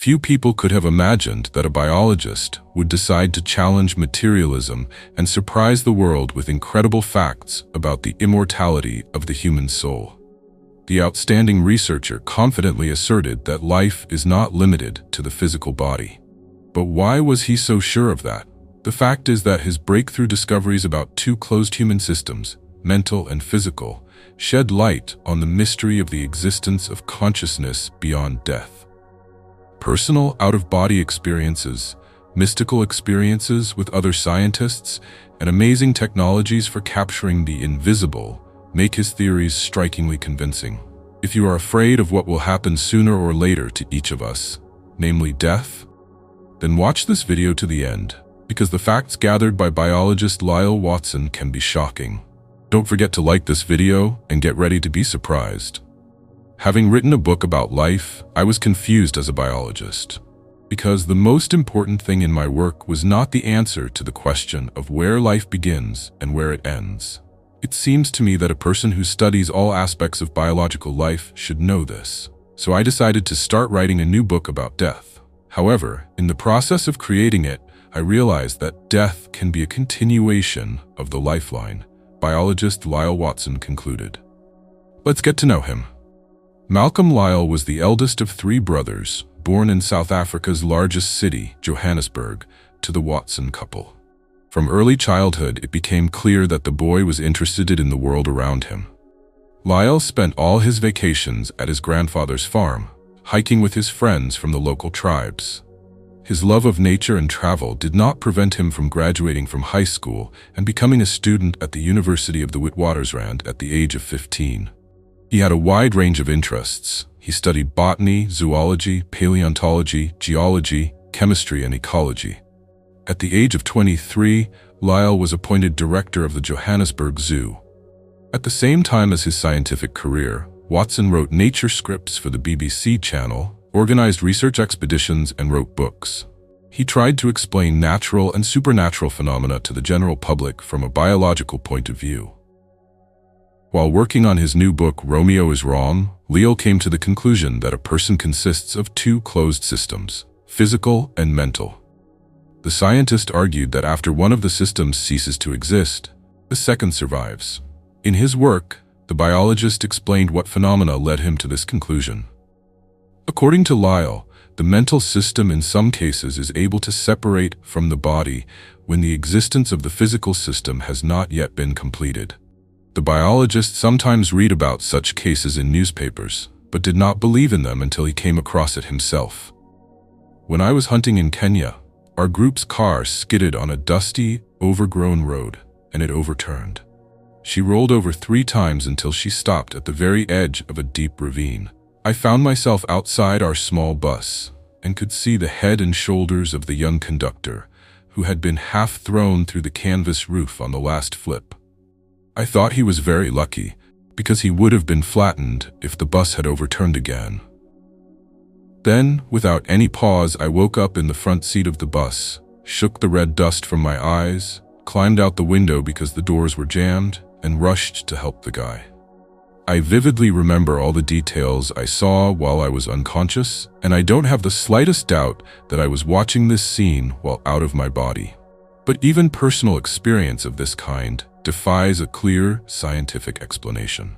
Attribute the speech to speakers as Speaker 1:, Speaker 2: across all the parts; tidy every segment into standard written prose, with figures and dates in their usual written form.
Speaker 1: Few people could have imagined that a biologist would decide to challenge materialism and surprise the world with incredible facts about the immortality of the human soul. The outstanding researcher confidently asserted that life is not limited to the physical body. But why was he so sure of that? The fact is that his breakthrough discoveries about two closed human systems, mental and physical, shed light on the mystery of the existence of consciousness beyond death. Personal out-of-body experiences, mystical experiences with other scientists, and amazing technologies for capturing the invisible make his theories strikingly convincing. If you are afraid of what will happen sooner or later to each of us, namely death, then watch this video to the end, because the facts gathered by biologist Lyall Watson can be shocking. Don't forget to like this video and get ready to be surprised. Having written a book about life, I was confused as a biologist, because the most important thing in my work was not the answer to the question of where life begins and where it ends. It seems to me that a person who studies all aspects of biological life should know this. So I decided to start writing a new book about death. However, in the process of creating it, I realized that death can be a continuation of the lifeline, biologist Lyall Watson concluded. Let's get to know him. Malcolm Lyall was the eldest of three brothers, born in South Africa's largest city, Johannesburg, to the Watson couple. From early childhood, it became clear that the boy was interested in the world around him. Lyall spent all his vacations at his grandfather's farm, hiking with his friends from the local tribes. His love of nature and travel did not prevent him from graduating from high school and becoming a student at the University of the Witwatersrand at the age of 15. He had a wide range of interests. He studied botany, zoology, paleontology, geology, chemistry, and ecology. At the age of 23, Lyall was appointed director of the Johannesburg Zoo. At the same time as his scientific career, Watson wrote nature scripts for the BBC channel, organized research expeditions, and wrote books. He tried to explain natural and supernatural phenomena to the general public from a biological point of view. While working on his new book, Romeo is Wrong, Lyall came to the conclusion that a person consists of two closed systems, physical and mental. The scientist argued that after one of the systems ceases to exist, the second survives. In his work, the biologist explained what phenomena led him to this conclusion. According to Lyall, the mental system in some cases is able to separate from the body when the existence of the physical system has not yet been completed. The biologist sometimes read about such cases in newspapers, but did not believe in them until he came across it himself. When I was hunting in Kenya, our group's car skidded on a dusty, overgrown road, and it overturned. She rolled over 3 times until she stopped at the very edge of a deep ravine. I found myself outside our small bus and could see the head and shoulders of the young conductor, who had been half thrown through the canvas roof on the last flip. I thought he was very lucky, because he would have been flattened if the bus had overturned again. Then, without any pause, I woke up in the front seat of the bus, shook the red dust from my eyes, climbed out the window because the doors were jammed, and rushed to help the guy. I vividly remember all the details I saw while I was unconscious, and I don't have the slightest doubt that I was watching this scene while out of my body. But even personal experience of this kind defies a clear scientific explanation.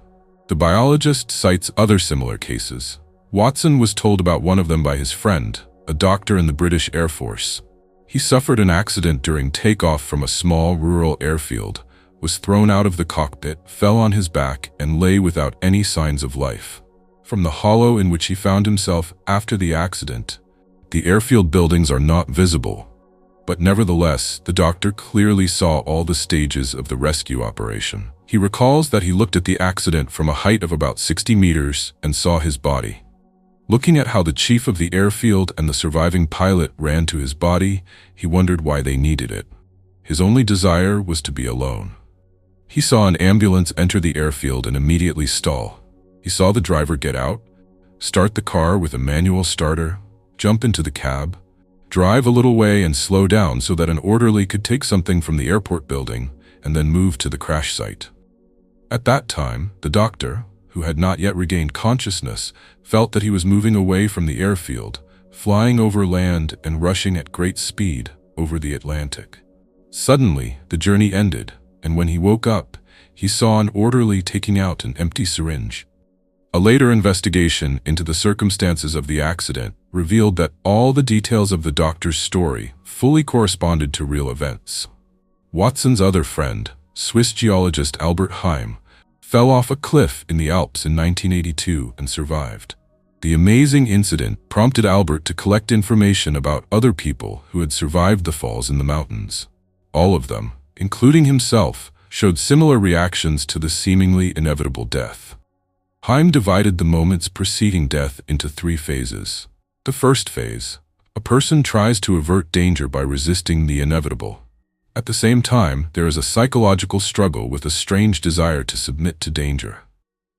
Speaker 1: The biologist cites other similar cases. Watson was told about one of them by his friend, a doctor in the British Air Force. He suffered an accident during takeoff from a small rural airfield, was thrown out of the cockpit, fell on his back, and lay without any signs of life. From the hollow in which he found himself after the accident, the airfield buildings are not visible. But nevertheless, the doctor clearly saw all the stages of the rescue operation. He recalls that he looked at the accident from a height of about 60 meters and saw his body. Looking at how the chief of the airfield and the surviving pilot ran to his body, he wondered why they needed it. His only desire was to be alone. He saw an ambulance enter the airfield and immediately stall. He saw the driver get out, start the car with a manual starter, jump into the cab, drive a little way and slow down so that an orderly could take something from the airport building and then move to the crash site. At that time, the doctor, who had not yet regained consciousness, felt that he was moving away from the airfield, flying over land and rushing at great speed over the Atlantic. Suddenly, the journey ended, and when he woke up, he saw an orderly taking out an empty syringe. A later investigation into the circumstances of the accident revealed that all the details of the doctor's story fully corresponded to real events. Watson's other friend, Swiss geologist Albert Heim, fell off a cliff in the Alps in 1982 and survived. The amazing incident prompted Albert to collect information about other people who had survived the falls in the mountains. All of them, including himself, showed similar reactions to the seemingly inevitable death. Heim divided the moments preceding death into 3 phases. The first phase: a person tries to avert danger by resisting the inevitable. At the same time, there is a psychological struggle with a strange desire to submit to danger.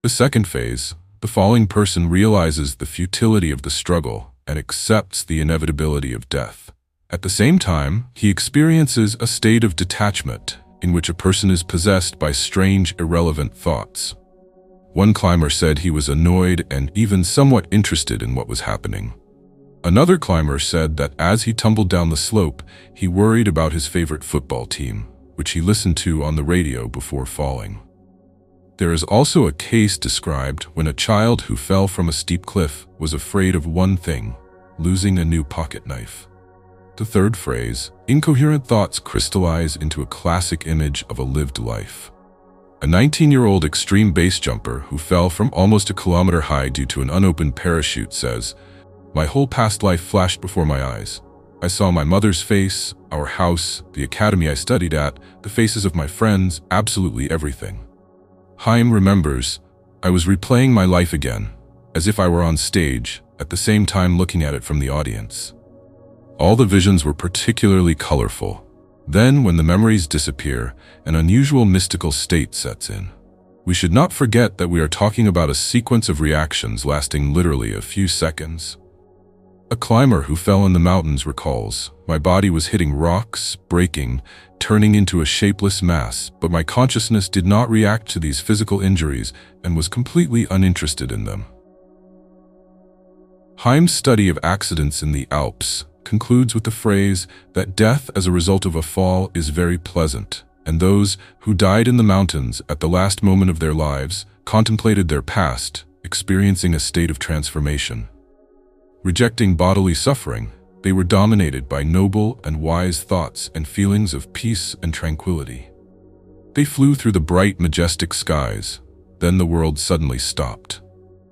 Speaker 1: The second phase: the falling person realizes the futility of the struggle and accepts the inevitability of death. At the same time, he experiences a state of detachment in which a person is possessed by strange, irrelevant thoughts. One climber said he was annoyed and even somewhat interested in what was happening. Another climber said that as he tumbled down the slope, he worried about his favorite football team, which he listened to on the radio before falling. There is also a case described when a child who fell from a steep cliff was afraid of one thing: losing a new pocket knife. The third phrase: incoherent thoughts crystallize into a classic image of a lived life. A 19-year-old extreme base jumper who fell from almost a kilometer high due to an unopened parachute says, "My whole past life flashed before my eyes. I saw my mother's face, our house, the academy I studied at, the faces of my friends, absolutely everything." Heim remembers, "I was replaying my life again, as if I were on stage, at the same time looking at it from the audience." All the visions were particularly colorful. Then, when the memories disappear, an unusual mystical state sets in. We should not forget that we are talking about a sequence of reactions lasting literally a few seconds. A climber who fell in the mountains recalls, "My body was hitting rocks, breaking, turning into a shapeless mass, but my consciousness did not react to these physical injuries and was completely uninterested in them." Heim's study of accidents in the Alps concludes with the phrase that death as a result of a fall is very pleasant, and those who died in the mountains at the last moment of their lives contemplated their past, experiencing a state of transformation. Rejecting bodily suffering, they were dominated by noble and wise thoughts and feelings of peace and tranquility. They flew through the bright, majestic skies. Then the world suddenly stopped.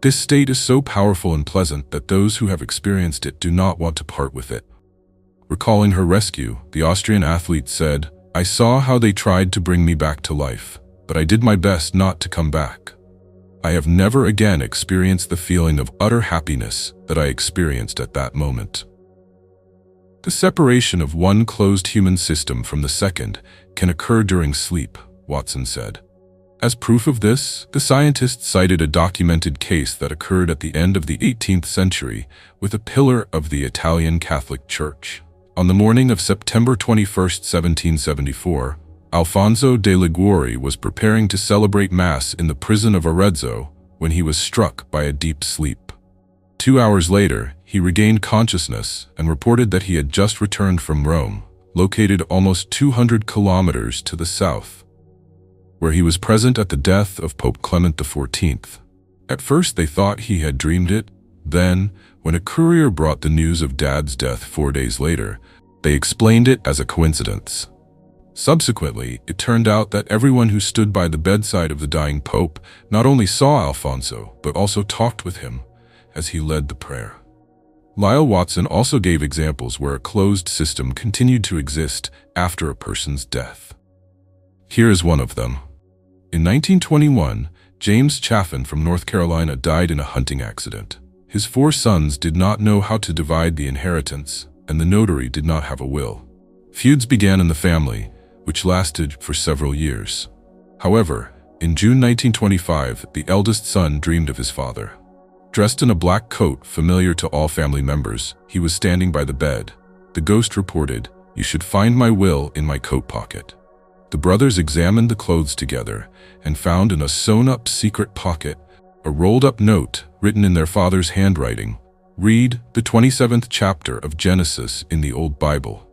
Speaker 1: This state is so powerful and pleasant that those who have experienced it do not want to part with it. Recalling her rescue, the Austrian athlete said, "I saw how they tried to bring me back to life, but I did my best not to come back. I have never again experienced the feeling of utter happiness that I experienced at that moment." The separation of one closed human system from the second can occur during sleep, Watson said. As proof of this, the scientists cited a documented case that occurred at the end of the 18th century with a pillar of the Italian Catholic Church. On the morning of September 21, 1774, Alfonso de Liguori was preparing to celebrate Mass in the prison of Arezzo when he was struck by a deep sleep. 2 hours later, he regained consciousness and reported that he had just returned from Rome, located almost 200 kilometers to the south, where he was present at the death of Pope Clement XIV. At first they thought he had dreamed it. Then, when a courier brought the news of Dad's death 4 days later, they explained it as a coincidence. Subsequently, it turned out that everyone who stood by the bedside of the dying Pope not only saw Alfonso, but also talked with him as he led the prayer. Lyall Watson also gave examples where a closed system continued to exist after a person's death. Here is one of them. In 1921, James Chaffin from North Carolina died in a hunting accident. His 4 sons did not know how to divide the inheritance, and the notary did not have a will. Feuds began in the family, which lasted for several years. However, in June 1925, the eldest son dreamed of his father. Dressed in a black coat familiar to all family members, he was standing by the bed. The ghost reported, "You should find my will in my coat pocket." The brothers examined the clothes together and found in a sewn-up secret pocket a rolled-up note written in their father's handwriting, Read the 27th chapter of Genesis in the Old Bible.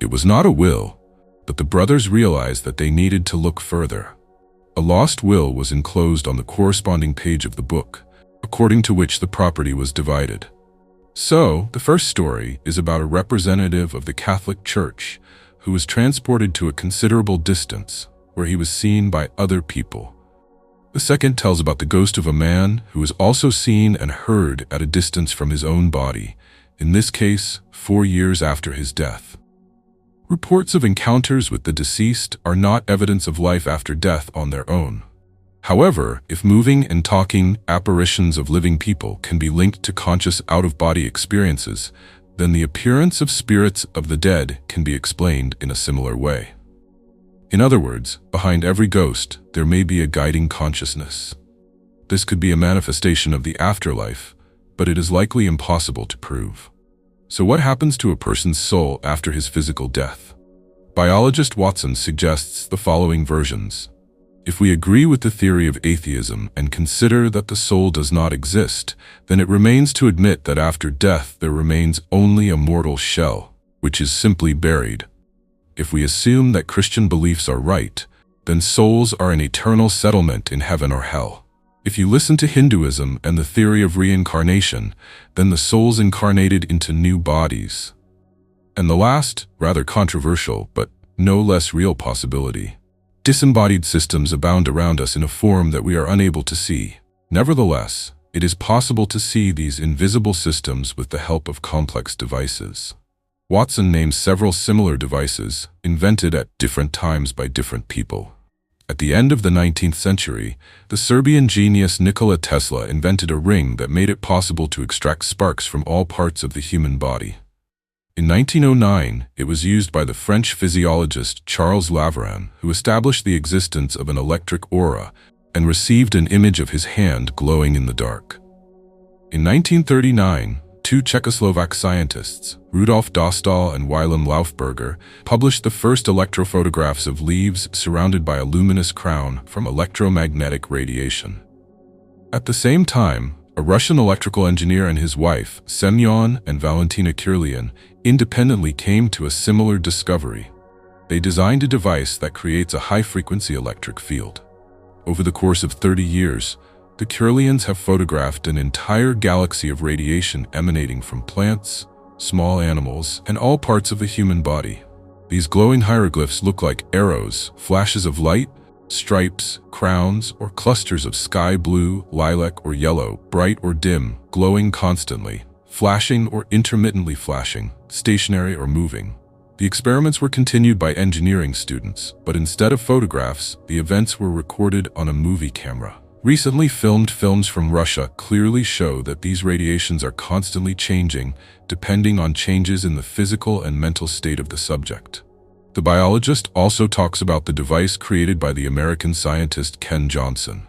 Speaker 1: It was not a will, but the brothers realized that they needed to look further. A lost will was enclosed on the corresponding page of the book, according to which the property was divided. So, the first story is about a representative of the Catholic Church who was transported to a considerable distance, where he was seen by other people. The second tells about the ghost of a man who was also seen and heard at a distance from his own body, in this case, 4 years after his death. Reports of encounters with the deceased are not evidence of life after death on their own. However, if moving and talking apparitions of living people can be linked to conscious out-of-body experiences, then the appearance of spirits of the dead can be explained in a similar way. In other words, behind every ghost, there may be a guiding consciousness. This could be a manifestation of the afterlife, but it is likely impossible to prove. So what happens to a person's soul after his physical death? Biologist Watson suggests the following versions. If we agree with the theory of atheism and consider that the soul does not exist, then it remains to admit that after death there remains only a mortal shell, which is simply buried. If we assume that Christian beliefs are right, then souls are an eternal settlement in heaven or hell. If you listen to Hinduism and the theory of reincarnation, then the soul's incarnated into new bodies. And the last, rather controversial, but no less real possibility. Disembodied systems abound around us in a form that we are unable to see. Nevertheless, it is possible to see these invisible systems with the help of complex devices. Watson names several similar devices, invented at different times by different people. At the end of the 19th century, the Serbian genius Nikola Tesla invented a ring that made it possible to extract sparks from all parts of the human body. In 1909, it was used by the French physiologist Charles Laveran, who established the existence of an electric aura and received an image of his hand glowing in the dark. In 1939, two Czechoslovak scientists, Rudolf Dostal and Wilhelm Laufberger, published the first electrophotographs of leaves surrounded by a luminous crown from electromagnetic radiation. At the same time, a Russian electrical engineer and his wife, Semyon and Valentina Kirlian, independently came to a similar discovery. They designed a device that creates a high-frequency electric field. Over the course of 30 years, the Kirlians have photographed an entire galaxy of radiation emanating from plants, small animals, and all parts of the human body. These glowing hieroglyphs look like arrows, flashes of light, stripes, crowns, or clusters of sky blue, lilac, or yellow, bright or dim, glowing constantly, flashing or intermittently flashing, stationary or moving. The experiments were continued by engineering students, but instead of photographs, the events were recorded on a movie camera. Recently filmed films from Russia clearly show that these radiations are constantly changing, depending on changes in the physical and mental state of the subject. The biologist also talks about the device created by the American scientist Ken Johnson.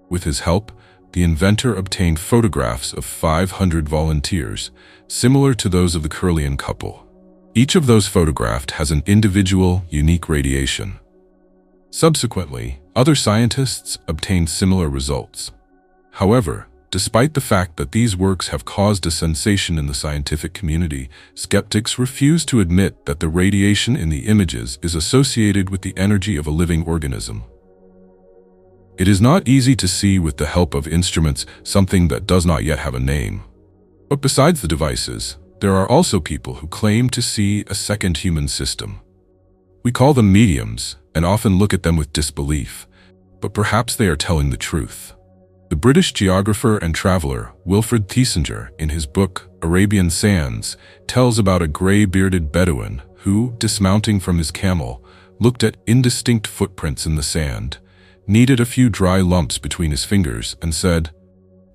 Speaker 1: With his help, the inventor obtained photographs of 500 volunteers, similar to those of the Kirlian couple. Each of those photographed has an individual, unique radiation. Subsequently, other scientists obtained similar results. However, despite the fact that these works have caused a sensation in the scientific community, skeptics refuse to admit that the radiation in the images is associated with the energy of a living organism. It is not easy to see with the help of instruments something that does not yet have a name. But besides the devices, there are also people who claim to see a second human system. We call them mediums and often look at them with disbelief, but perhaps they are telling the truth. The British geographer and traveler Wilfred Thesiger, in his book Arabian Sands, tells about a gray-bearded Bedouin who, dismounting from his camel, looked at indistinct footprints in the sand, kneaded a few dry lumps between his fingers, and said,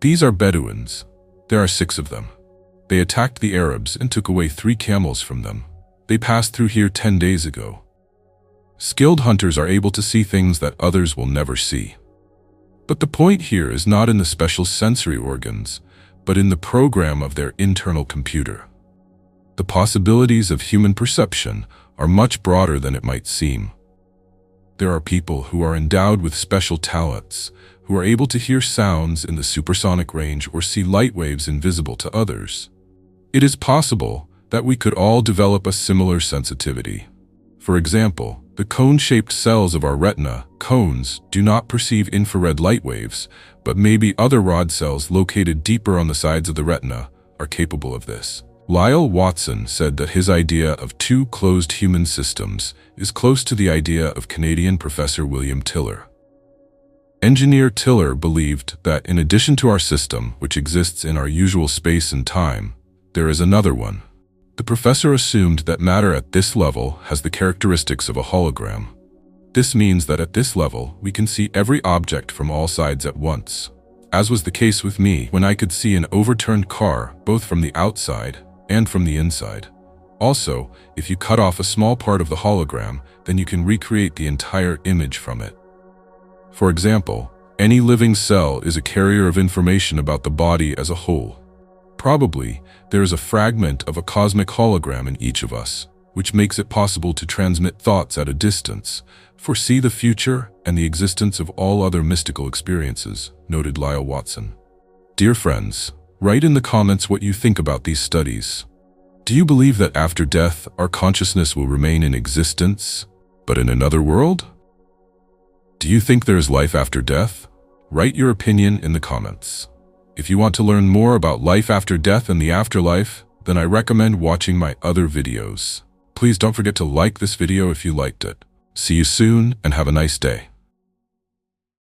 Speaker 1: "These are Bedouins. There are 6 of them. They attacked the Arabs and took away 3 camels from them. They passed through here 10 days ago." Skilled hunters are able to see things that others will never see. But the point here is not in the special sensory organs, but in the program of their internal computer. The possibilities of human perception are much broader than it might seem. There are people who are endowed with special talents, who are able to hear sounds in the supersonic range or see light waves invisible to others. It is possible that we could all develop a similar sensitivity. For example, the cone-shaped cells of our retina, cones, do not perceive infrared light waves, but maybe other rod cells located deeper on the sides of the retina are capable of this. Lyall Watson said that his idea of two closed human systems is close to the idea of Canadian professor William Tiller. Engineer Tiller believed that in addition to our system, which exists in our usual space and time, there is another one. The professor assumed that matter at this level has the characteristics of a hologram. This means that at this level, we can see every object from all sides at once, as was the case with me when I could see an overturned car both from the outside and from the inside. Also, if you cut off a small part of the hologram, then you can recreate the entire image from it. For example, any living cell is a carrier of information about the body as a whole. Probably, there is a fragment of a cosmic hologram in each of us, which makes it possible to transmit thoughts at a distance, foresee the future and the existence of all other mystical experiences, noted Lyall Watson. Dear friends, write in the comments what you think about these studies. Do you believe that after death, our consciousness will remain in existence, but in another world? Do you think there is life after death? Write your opinion in the comments. If you want to learn more about life after death and the afterlife, then I recommend watching my other videos. Please don't forget to like this video if you liked it. See you soon and have a nice day.